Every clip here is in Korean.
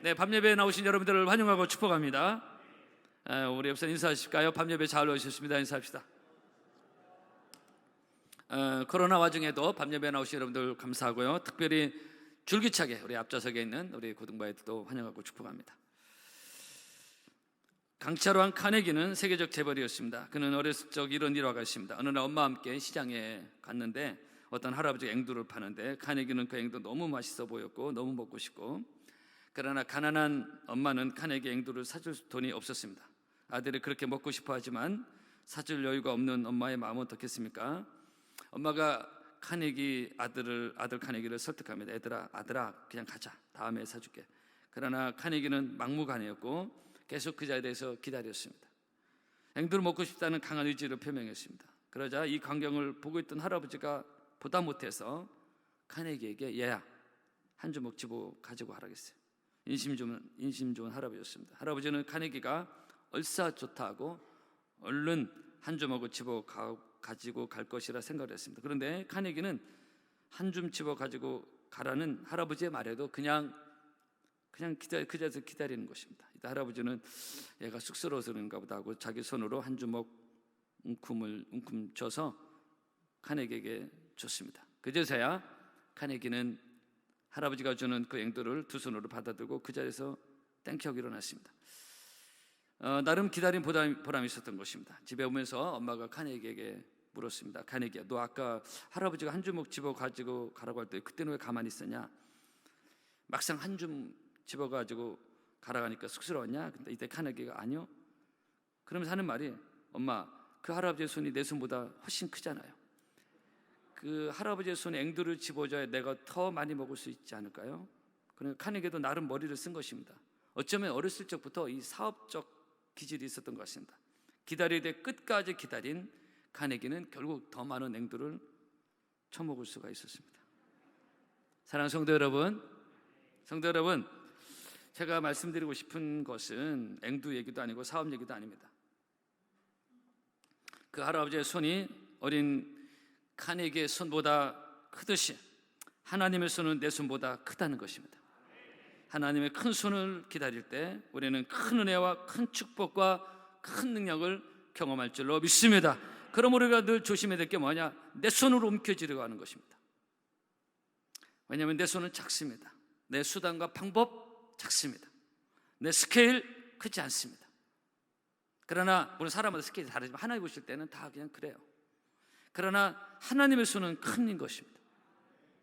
네, 밤예배에 나오신 여러분들을 환영하고 축복합니다. 우리 옆서 인사하실까요? 밤예배 잘 오셨습니다. 인사합시다. 코로나 와중에도 밤예배에 나오신 여러분들 감사하고요. 특별히 줄기차게 우리 앞좌석에 있는 우리 고등바에도 환영하고 축복합니다. 강차로한 카네기는 세계적 재벌이었습니다. 그는 어렸을 적 이런 일화가 있습니다. 어느 날 엄마와 함께 시장에 갔는데 어떤 할아버지가 앵두를 파는데 카네기는 그 앵두 너무 맛있어 보였고 너무 먹고 싶고, 그러나 가난한 엄마는 카네기 앵두를 사줄 돈이 없었습니다. 아들이 그렇게 먹고 싶어 하지만 사줄 여유가 없는 엄마의 마음은 어떻겠습니까? 엄마가 아들 카네기를 설득합니다. 아들아 그냥 가자, 다음에 사줄게. 그러나 카네기는 막무가내였고 계속 그 자리에서 기다렸습니다. 앵두를 먹고 싶다는 강한 의지를 표명했습니다. 그러자 이 광경을 보고 있던 할아버지가 보다 못해서 카네기에게 얘야 한 주먹 집어 가지고 가라겠어요. 인심 좋은 할아버지였습니다. 할아버지는 카네기가 얼싸좋다고 얼른 한 주먹을 집어 가지고 갈 것이라 생각을 했습니다. 그런데 카네기는 한 줌 집어 가지고 가라는 할아버지의 말에도 그냥 그 자리에서 기다리는 것입니다. 이때 할아버지는 얘가 쑥스러워서 그런가 보다 하고 자기 손으로 한 주먹 웅큼 줘서 카네기에게 줬습니다. 그제서야 카네기는 할아버지가 주는 그 앵두를 두 손으로 받아들고 그 자리에서 땡큐하고 일어났습니다. 나름 기다린 보람이 있었던 것입니다. 집에 오면서 엄마가 카네기에게 물었습니다. 카네기야, 너 아까 할아버지가 한 주먹 집어 가지고 가라고 할 때 그때는 왜 가만히 있었냐? 막상 한 줌 집어 가지고 가라가니까 쑥스러웠냐? 근데 이때 카네기가 아니요. 그러면서 하는 말이, 엄마 그 할아버지의 손이 내 손보다 훨씬 크잖아요. 그 할아버지의 손에 앵두를 집어줘야 내가 더 많이 먹을 수 있지 않을까요? 그러니까 카네기도 나름 머리를 쓴 것입니다. 어쩌면 어렸을 적부터 이 사업적 기질이 있었던 것 같습니다. 기다리되 끝까지 기다린 카네기는 결국 더 많은 앵두를 처먹을 수가 있었습니다. 사랑하는 성도 여러분, 제가 말씀드리고 싶은 것은 앵두 얘기도 아니고 사업 얘기도 아닙니다. 그 할아버지의 손이 어린 카네기의 손보다 크듯이 하나님의 손은 내 손보다 크다는 것입니다. 하나님의 큰 손을 기다릴 때 우리는 큰 은혜와 큰 축복과 큰 능력을 경험할 줄로 믿습니다. 그럼 우리가 늘 조심해야 될 게 뭐냐? 내 손으로 움켜쥐려고 하는 것입니다. 왜냐하면 내 손은 작습니다. 내 수단과 방법 작습니다. 내 스케일 크지 않습니다. 그러나 물론 사람마다 스케일이 다르지만 하나님 보실 때는 다 그냥 그래요. 그러나 하나님의 손은 큰 것입니다.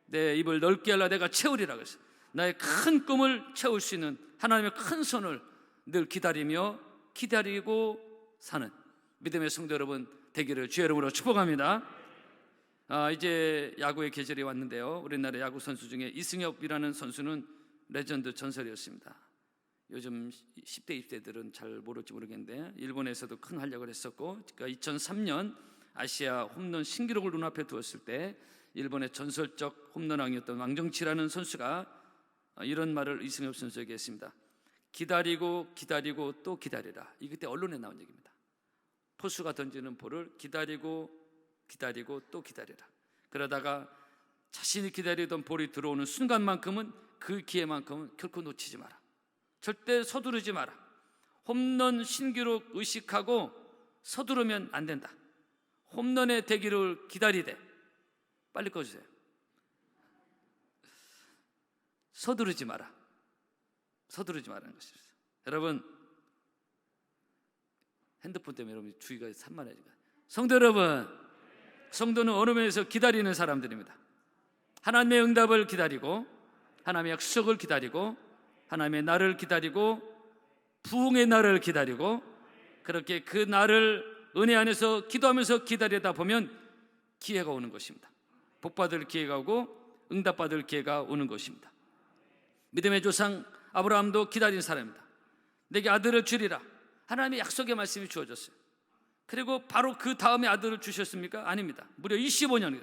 내 입을 넓게 하려 내가 채우리라 그랬어요. 나의 큰 꿈을 채울 수 있는 하나님의 큰 손을 늘 기다리고 사는 믿음의 성도 여러분 되기를 주의 이름으로 축복합니다. 이제 야구의 계절이 왔는데요. 우리나라 야구 선수 중에 이승엽이라는 선수는 레전드 전설이었습니다. 요즘 10대, 20대들은 잘 모를지 모르겠는데 일본에서도 큰 활약을 했었고, 그러니까 2003년 아시아 홈런 신기록을 눈앞에 두었을 때 일본의 전설적 홈런왕이었던 왕정치라는 선수가 이런 말을 이승엽 선수에게 했습니다. 기다리고 또 기다리라. 이 그때 언론에 나온 얘기입니다. 포수가 던지는 볼을 기다리고 또 기다리라. 그러다가 자신이 기다리던 볼이 들어오는 순간만큼은 그 기회만큼은 결코 놓치지 마라. 절대 서두르지 마라. 홈런 신기록 의식하고 서두르면 안 된다. 홈런의 대기를 기다리되 빨리 꺼주세요. 서두르지 마라는 것이죠. 여러분 핸드폰 때문에 여러분 주의가 산만해지고, 성도 여러분, 성도는 어느 면에서 기다리는 사람들입니다. 하나님의 응답을 기다리고 하나님의 약속을 기다리고 하나님의 날을 기다리고 부흥의 날을 기다리고, 그렇게 그 날을 은혜 안에서 기도하면서 기다리다 보면 기회가 오는 것입니다. 복받을 기회가 오고 응답받을 기회가 오는 것입니다. 믿음의 조상 아브라함도 기다린 사람입니다. 내게 아들을 주리라. 하나님의 약속의 말씀이 주어졌어요. 그리고 바로 그 다음에 아들을 주셨습니까? 아닙니다. 무려 25년.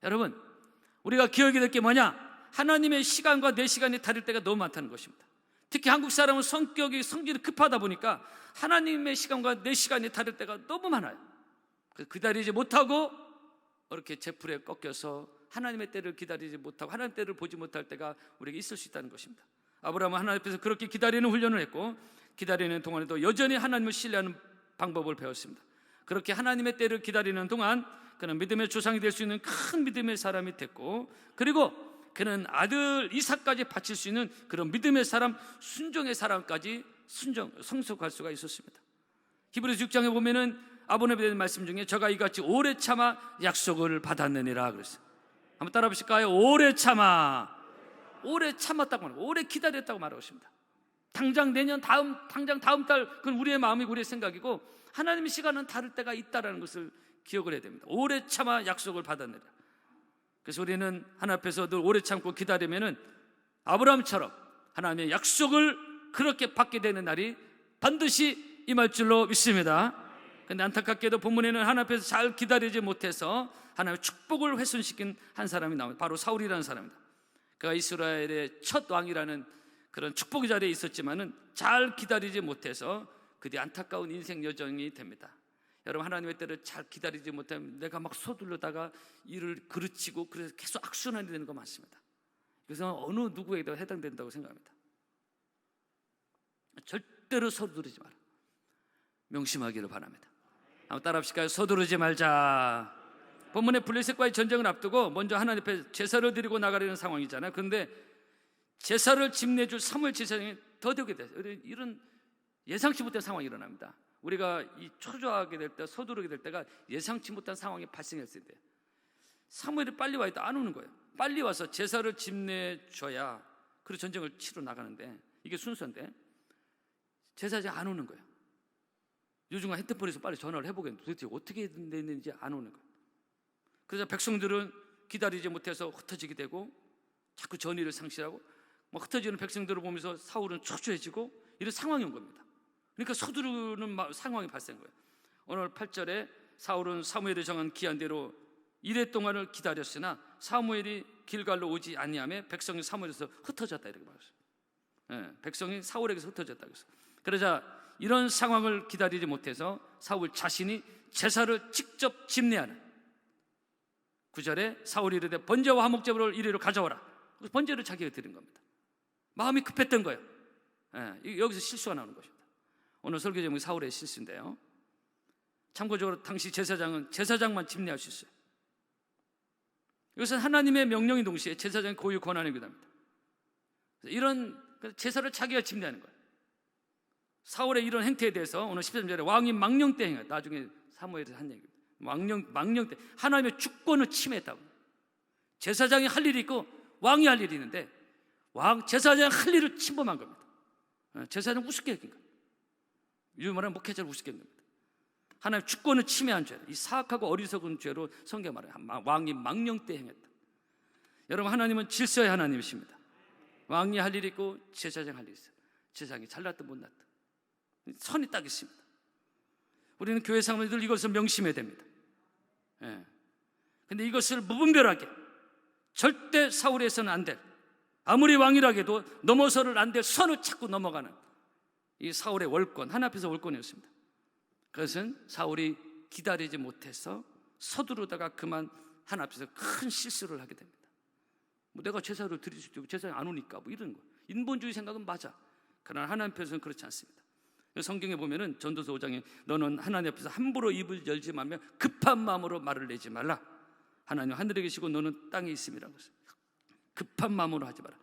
여러분, 우리가 기억해야 될 게 뭐냐? 하나님의 시간과 내 시간이 다를 때가 너무 많다는 것입니다. 특히 한국 사람은 성질이 급하다 보니까 하나님의 시간과 내 시간이 다를 때가 너무 많아요. 기다리지 못하고 이렇게 제풀에 꺾여서 하나님의 때를 기다리지 못하고 하나님의 때를 보지 못할 때가 우리에게 있을 수 있다는 것입니다. 아브라함은 하나님 앞에서 그렇게 기다리는 훈련을 했고, 기다리는 동안에도 여전히 하나님을 신뢰하는 방법을 배웠습니다. 그렇게 하나님의 때를 기다리는 동안 그는 믿음의 조상이 될 수 있는 큰 믿음의 사람이 됐고, 그리고 그는 아들 이삭까지 바칠 수 있는 그런 믿음의 사람, 순종의 사람까지 성숙할 수가 있었습니다. 히브리서 6장에 보면은 아브라함에 대한 말씀 중에 저가 이같이 오래 참아 약속을 받았느니라 그랬어요. 한번 따라 보실까요? 오래 참았다고 말하고, 오래 기다렸다고 말하고 있습니다. 당장 내년 당장 다음 달, 그건 우리의 마음이고 우리의 생각이고, 하나님의 시간은 다를 때가 있다라는 것을 기억을 해야 됩니다. 오래 참아 약속을 받았느니라. 그래서 우리는 하나님 앞에서 늘 오래 참고 기다리면은 아브라함처럼 하나님의 약속을 그렇게 받게 되는 날이 반드시 임할 줄로 믿습니다. 그런데 안타깝게도 본문에는 하나님 앞에서 잘 기다리지 못해서 하나님의 축복을 훼손시킨 한 사람이 나옵니다. 바로 사울이라는 사람입니다. 그가 이스라엘의 첫 왕이라는 그런 축복의 자리에 있었지만은 잘 기다리지 못해서 그 뒤 안타까운 인생 여정이 됩니다. 여러분, 하나님의 때를 잘 기다리지 못하면 내가 막 서둘러다가 일을 그르치고, 그래서 계속 악순환이 되는 거 많습니다. 그래서 어느 누구에도 해당된다고 생각합니다. 절대로 서두르지 마라. 명심하기를 바랍니다. 한번 따라 합시까요? 서두르지 말자. 본문에 블레셋과의 전쟁을 앞두고 먼저 하나님 앞에 제사를 드리고 나가려는 상황이잖아요. 그런데 제사를 집내줄 사무엘 제사장이 더디게 돼요. 이런 예상치 못한 상황이 일어납니다. 우리가 이 초조하게 될 때, 서두르게 될 때가 예상치 못한 상황이 발생했을 때, 사무엘이 빨리 와 있다 안 오는 거예요. 빨리 와서 제사를 집내줘야 그리고 전쟁을 치러 나가는데, 이게 순서인데 제사장이 안 오는 거예요. 요즘 핸드폰에서 빨리 전화를 해보겠는데 도대체 어떻게 됐는지 안 오는 거예요. 그래서 백성들은 기다리지 못해서 흩어지게 되고, 자꾸 전의를 상실하고, 막 흩어지는 백성들을 보면서 사울은 초조해지고, 이런 상황이 온 겁니다. 그러니까 서두르는 상황이 발생한 거예요. 오늘 8절에 사울은 사무엘이 정한 기한대로 이래 동안을 기다렸으나 사무엘이 길갈로 오지 아니하며 백성이 사무엘에서 흩어졌다, 이렇게 말했어요. 백성이 사울에게서 흩어졌다 그랬어요. 그러자 이런 상황을 기다리지 못해서 사울 자신이 제사를 직접 집례하는 9절에 사울이 이르되 번제와 화목제물을 이리로 가져오라. 번제를 자기가 드린 겁니다. 마음이 급했던 거예요. 여기서 실수가 나오는 것입니다. 오늘 설교 제목이 사울의 실수인데요, 참고적으로 당시 제사장은 제사장만 집례할 수 있어요. 이것은 하나님의 명령인 동시에 제사장의 고유 권한이기도 합니다. 이런 제사를 자기가 집례하는 거예요. 사울의 이런 행태에 대해서 오늘 13절에 왕이 망령 때 행했다. 나중에 사무엘에서 한 얘기입니다. 망령 때 하나님의 주권을 침해했다고. 제사장이 할 일이 있고 왕이 할 일이 있는데, 제사장이 할 일을 침범한 겁니다. 제사장 우습게 여긴 거예요. 요즘 말하면 목회자를 우습게 여긴 겁니다. 하나님의 주권을 침해한 죄, 이 사악하고 어리석은 죄로 성경 말해요. 왕이 망령 때 행했다. 여러분, 하나님은 질서의 하나님이십니다. 왕이 할 일이 있고 제사장이 할 일이 있어요. 제사장이 잘났든 못났든 선이 딱 있습니다. 우리는 교회 사람들 이것을 명심해야 됩니다. 근데 이것을 무분별하게 절대 사울에서는 안 될, 아무리 왕이라 해도 넘어서를 안 될 선을 자꾸 넘어가는 이 사울의 월권, 하나님 앞에서 월권이었습니다. 그것은 사울이 기다리지 못해서 서두르다가 그만 하나님 앞에서 큰 실수를 하게 됩니다. 내가 제사를 드릴 수 있고 제사가 안 오니까 이런 거, 인본주의 생각은 맞아. 그러나 하나님 앞에서는 그렇지 않습니다. 성경에 보면은 전도서 5장에 너는 하나님 앞에서 함부로 입을 열지 말며 급한 마음으로 말을 내지 말라. 하나님 하늘에 계시고 너는 땅에 있음이라고 했어요. 급한 마음으로 하지 마라.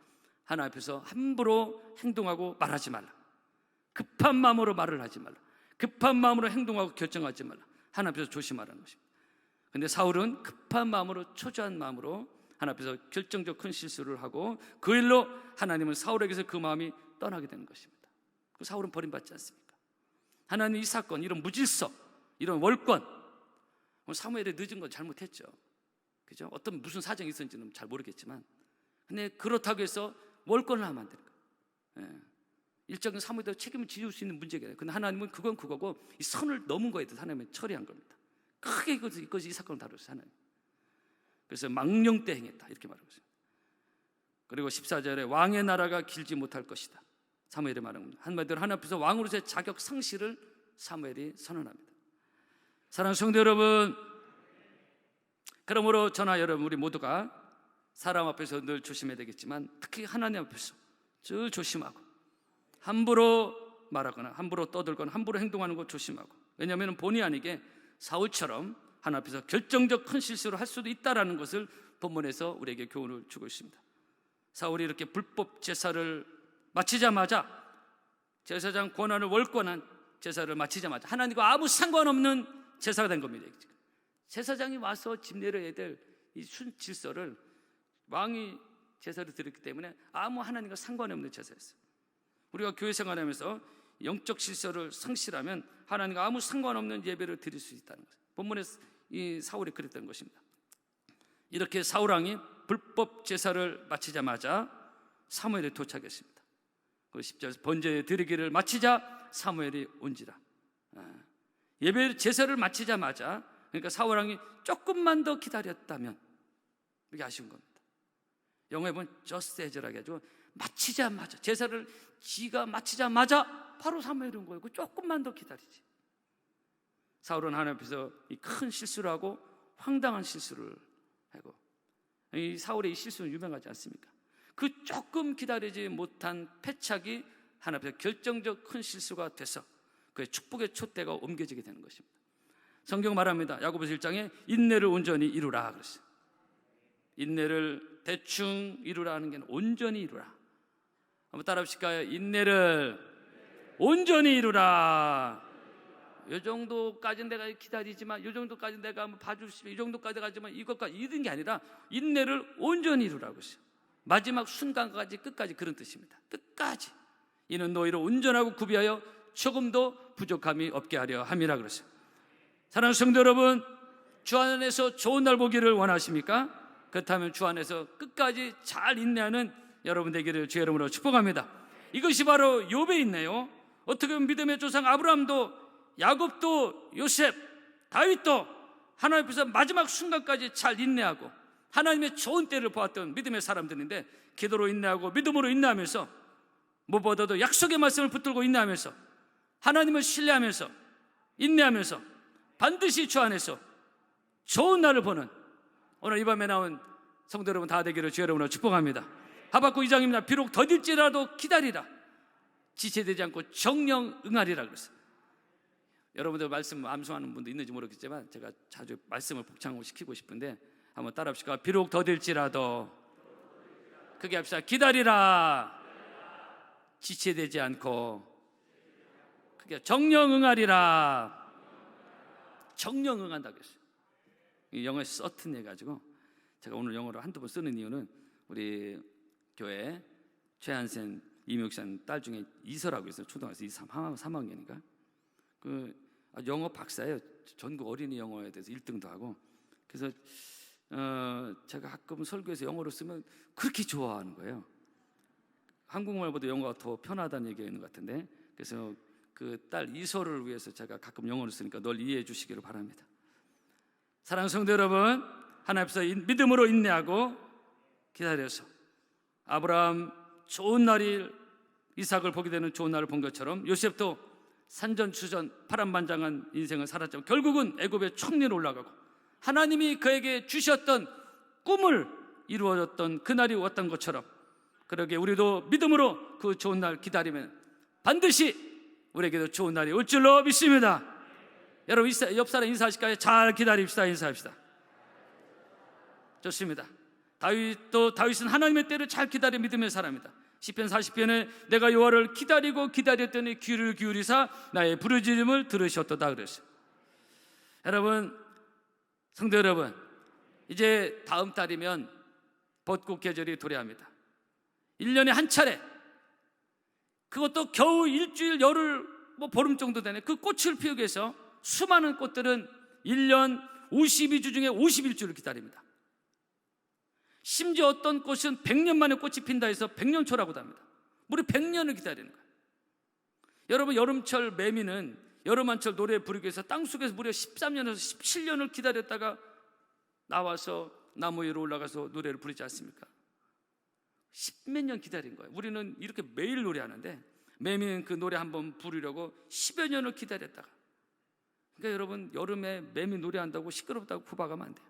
하나님 앞에서 함부로 행동하고 말하지 말라. 급한 마음으로 말을 하지 말라. 급한 마음으로 행동하고 결정하지 말라. 하나님 앞에서 조심하라는 것입니다. 그런데 사울은 급한 마음으로, 초조한 마음으로 하나님 앞에서 결정적 큰 실수를 하고, 그 일로 하나님은 사울에게서 그 마음이 떠나게 되는 것입니다. 사울은 버림받지 않습니까? 하나님 이 사건, 이런 무질서, 이런 월권, 사무엘이 늦은 건 잘못했죠. 그죠? 어떤 무슨 사정이 있었는지는 잘 모르겠지만, 근데 그렇다고 해서 월권을 하면 안 되는 거예요. 일정한 사무엘도 책임을 지을 수 있는 문제가 아니에요. 근데 하나님은 그건 그거고, 이 선을 넘은 거에 대해서 하나님은 처리한 겁니다. 크게 이것이 이 사건을 다뤘어요, 하나님. 그래서 망령 때 행했다, 이렇게 말하고 있어요. 그리고 14절에 왕의 나라가 길지 못할 것이다, 사무엘이 말한 겁니다. 한마디로 하나님 앞에서 왕으로서의 자격 상실을 사무엘이 선언합니다. 사랑하는 성도 여러분, 그러므로 저나 여러분, 우리 모두가 사람 앞에서 늘 조심해야 되겠지만, 특히 하나님 앞에서 저 조심하고, 함부로 말하거나 함부로 떠들거나 함부로 행동하는 거 조심하고. 왜냐하면 본의 아니게 사울처럼 하나님 앞에서 결정적 큰 실수를 할 수도 있다라는 것을 본문에서 우리에게 교훈을 주고 있습니다. 사울이 이렇게 불법 제사를 마치자마자, 제사장 권한을 월권한 제사를 마치자마자 하나님과 아무 상관없는 제사가 된 겁니다. 제사장이 와서 집 내려야 될 이 질서를 왕이 제사를 드렸기 때문에 아무 하나님과 상관없는 제사였어요. 우리가 교회 생활하면서 영적 질서를 상실하면 하나님과 아무 상관없는 예배를 드릴 수 있다는 거예요. 본문에 이 사울이 그랬던 것입니다. 이렇게 사울왕이 불법 제사를 마치자마자 사무엘이 도착했습니다. 그 10절 번제 드리기를 마치자 사무엘이 온지라. 예배 제사를 마치자마자, 그러니까 사울왕이 조금만 더 기다렸다면, 이게 아쉬운 겁니다. 영어에 보면 just as라고 해가지고 마치자마자, 제사를 지가 마치자마자 바로 사무엘이 온 거예요. 조금만 더 기다리지. 사울은 하나님 앞에서 이 큰 실수를 하고 황당한 실수를 하고, 이 사울의 이 실수는 유명하지 않습니까? 그 조금 기다리지 못한 패착이 하나님 앞에서 결정적 큰 실수가 돼서 그의 축복의 촛대가 옮겨지게 되는 것입니다. 성경 말합니다. 야고보서 1장에 인내를 온전히 이루라 그랬어요. 인내를 대충 이루라 하는 게 온전히 이루라. 한번 따라 하실까요? 인내를 온전히 이루라. 이 정도까지는 내가 기다리지만, 이 정도까지 내가 한번 봐주시면, 이 정도까지 가지만 이것까지 이런 게 아니라 인내를 온전히 이루라고 했어요. 마지막 순간까지, 끝까지, 그런 뜻입니다. 끝까지. 이는 너희를 온전하고 구비하여 조금도 부족함이 없게 하려 함이라 그랬어요. 사랑하는 성도 여러분, 주 안에서 좋은 날 보기를 원하십니까? 그렇다면 주 안에서 끝까지 잘 인내하는 여러분 되기를 주의 이름으로 축복합니다. 이것이 바로 욥의 인내요. 어떻게 보면 믿음의 조상 아브라함도, 야곱도, 요셉, 다윗도 하나님 앞에서 마지막 순간까지 잘 인내하고 하나님의 좋은 때를 보았던 믿음의 사람들인데, 기도로 인내하고 믿음으로 인내하면서, 무엇보다도 약속의 말씀을 붙들고 인내하면서, 하나님을 신뢰하면서 인내하면서 반드시 주 안에서 좋은 날을 보는 오늘 이 밤에 나온 성도 여러분 다 되기를 주의 이름으로 축복합니다. 하박국 2장입니다. 비록 더딜지라도 기다리라. 지체되지 않고 정령 응하리라 그랬어요. 여러분들 말씀 암송하는 분도 있는지 모르겠지만 제가 자주 말씀을 복창시키고 싶은데 한번 따라 합시다. 비록 더딜지라도, 크게 합시다. 기다리라. 지체되지 않고, 크게 정령 응하리라. 정령 응한다고 했어요. 이 영어에 certain 해가지고 제가 오늘 영어로 한두 번 쓰는 이유는 우리 교회 최한센 이목사님 딸 중에 이설하고 있어요. 초등학교 3학년이니까 그 영어 박사예요. 전국 어린이 영어에 대해서 1등도 하고. 그래서 제가 가끔 설교에서 영어로 쓰면 그렇게 좋아하는 거예요. 한국말보다 영어가 더 편하다는 얘기가 있는 것 같은데, 그래서 그 딸 이설을 위해서 제가 가끔 영어로 쓰니까 널 이해해 주시기를 바랍니다. 사랑하는 성도 여러분, 하나님께서 믿음으로 인내하고 기다려서 아브라함 좋은 날이, 이삭을 보게 되는 좋은 날을 본 것처럼 요셉도 산전수전 파란만장한 인생을 살았지만 결국은 애굽의 총리로 올라가고 하나님이 그에게 주셨던 꿈을 이루어졌던 그날이 왔던 것처럼, 그러게 우리도 믿음으로 그 좋은 날 기다리면 반드시 우리에게도 좋은 날이 올 줄로 믿습니다. 여러분 옆 사람 인사하실까요? 잘 기다립시다. 인사합시다. 좋습니다. 다윗은 하나님의 때를 잘 기다린 믿음의 사람이다. 시편 40편에 내가 여호와를 기다리고 기다렸더니 귀를 기울이사 나의 부르짖음을 들으셨도다 그랬어요. 여러분, 성도 여러분, 이제 다음 달이면 벚꽃 계절이 도래합니다. 1년에 한 차례, 그것도 겨우 일주일, 열흘, 보름 정도 되네. 그 꽃을 피우기 위해서 수많은 꽃들은 1년 52주 중에 51주를 기다립니다. 심지어 어떤 꽃은 100년 만에 꽃이 핀다 해서 100년초라고도 합니다. 무려 100년을 기다리는 거예요. 여러분, 여름철 매미는 여름한철 노래 부르기 위해서 땅속에서 무려 13년에서 17년을 기다렸다가 나와서 나무 위로 올라가서 노래를 부르지 않습니까? 10몇 년 기다린 거예요. 우리는 이렇게 매일 노래하는데 매미는 그 노래 한번 부르려고 10여 년을 기다렸다가. 그러니까 여러분, 여름에 매미 노래한다고 시끄럽다고 구박하면 안 돼요.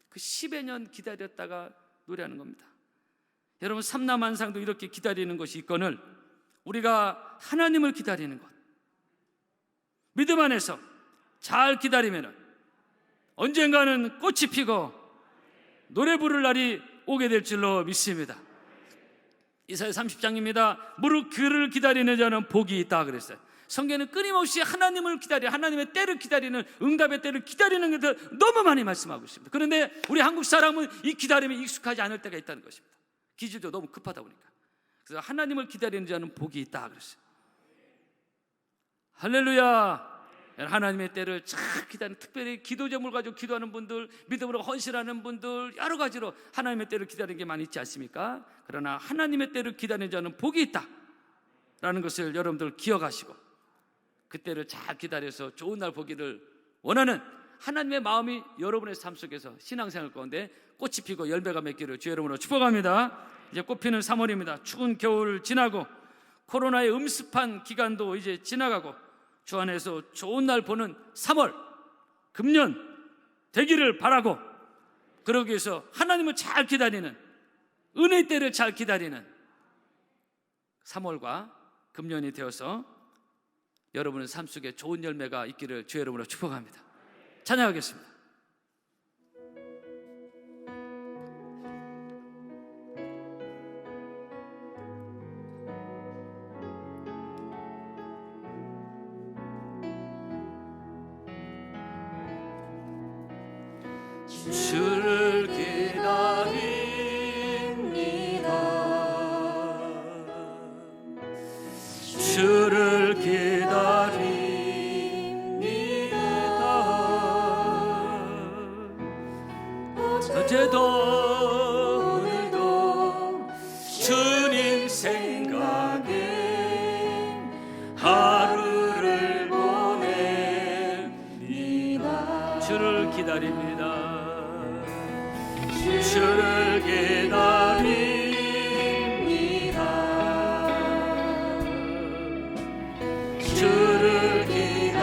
그 10여 년 기다렸다가 노래하는 겁니다. 여러분 삼라만상도 이렇게 기다리는 것이 있거늘 우리가 하나님을 기다리는 것, 믿음 안에서 잘 기다리면 언젠가는 꽃이 피고 노래 부를 날이 오게 될 줄로 믿습니다. 이사야 30장입니다. 무릇 그를 기다리는 자는 복이 있다 그랬어요. 성경에는 끊임없이 하나님을 기다려, 하나님의 때를 기다리는, 응답의 때를 기다리는 것을 너무 많이 말씀하고 있습니다. 그런데 우리 한국 사람은 이 기다림에 익숙하지 않을 때가 있다는 것입니다. 기질도 너무 급하다 보니까. 그래서 하나님을 기다리는 자는 복이 있다 그랬어요. 할렐루야. 하나님의 때를 잘 기다리는, 특별히 기도 제목을 가지고 기도하는 분들, 믿음으로 헌신하는 분들, 여러 가지로 하나님의 때를 기다리는 게 많이 있지 않습니까? 그러나 하나님의 때를 기다리는 자는 복이 있다 라는 것을 여러분들 기억하시고 그 때를 잘 기다려서 좋은 날 보기를 원하는 하나님의 마음이 여러분의 삶 속에서 신앙생활 가운데 꽃이 피고 열매가 맺기를 주의 이름으로 축복합니다. 이제 꽃 피는 3월입니다. 추운 겨울 지나고 코로나의 음습한 기간도 이제 지나가고 주 안에서 좋은 날 보는 3월 금년 되기를 바라고, 그러기 위해서 하나님을 잘 기다리는, 은혜의 때를 잘 기다리는 3월과 금년이 되어서 여러분의 삶 속에 좋은 열매가 있기를 주의 이름으로 축복합니다. 찬양하겠습니다. 주를 기다립니다. 주를 기다립니다. 어제도 오늘도 주님 생각에 하루를 보냅니다. 주를 기다립니다. 주를 기다립니다. 주를 기다립니다.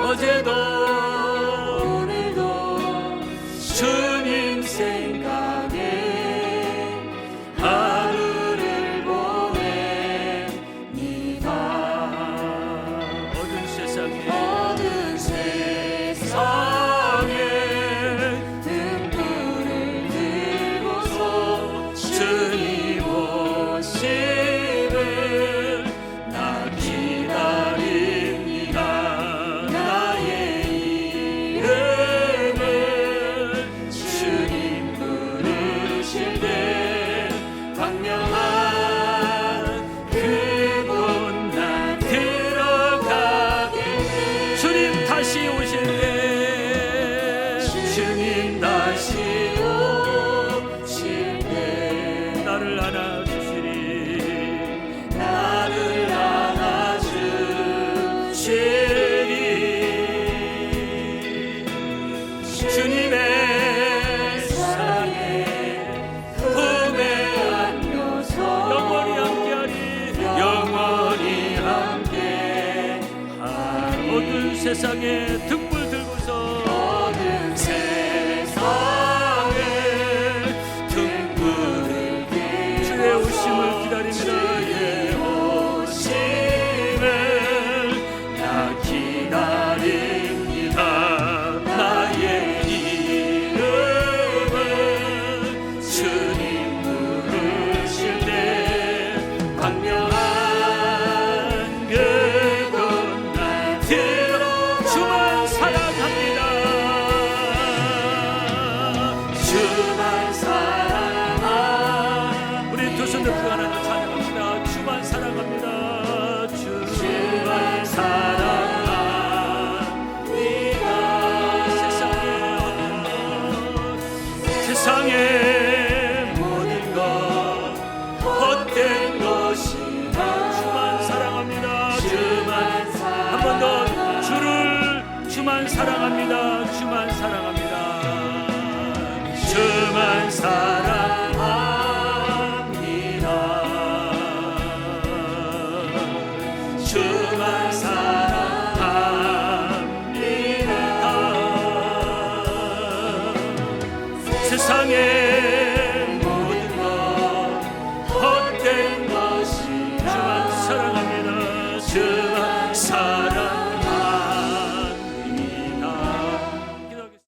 어제도 오늘도 주님 생각에 하루를 보냅니다. 모든 세상에 등불을 들고서 주님 오심을 나 기다립니다. 나의 이름을 주님 부르실 때 광명한 그곳 난 들어가게 돼. 주님 다시 오실 때, 주님 다시 오실 때 나를 안아주시리. 나를 안아주시리. 주님의 사랑에 품에 안겨서 영원히 함께하리. 영원히 함께하리. 모든 세상에 등불 들고서 모든 세상에 등불을 주의 오심을 기다립니다. 주의 오심을 나 기다립니다. 나의 이름을 주님 부르실 때 광명한 그곳 날 들어 주만 사랑합니다. 주만 사랑합니다. 우리 두 손을 그 하나님 찬양합니다. 주만 사랑합니다. 주만 사랑합니다. 세상의 모든 것 헛된 것이라 주만 사랑합니다. 주만 한 번 더 주를 주만 사랑합니다. 주만 사랑합니다. 주만 사랑합니다. 주만 사랑합니다. 세상의 모든 것 헛된 것이 주만 사랑합니다. 주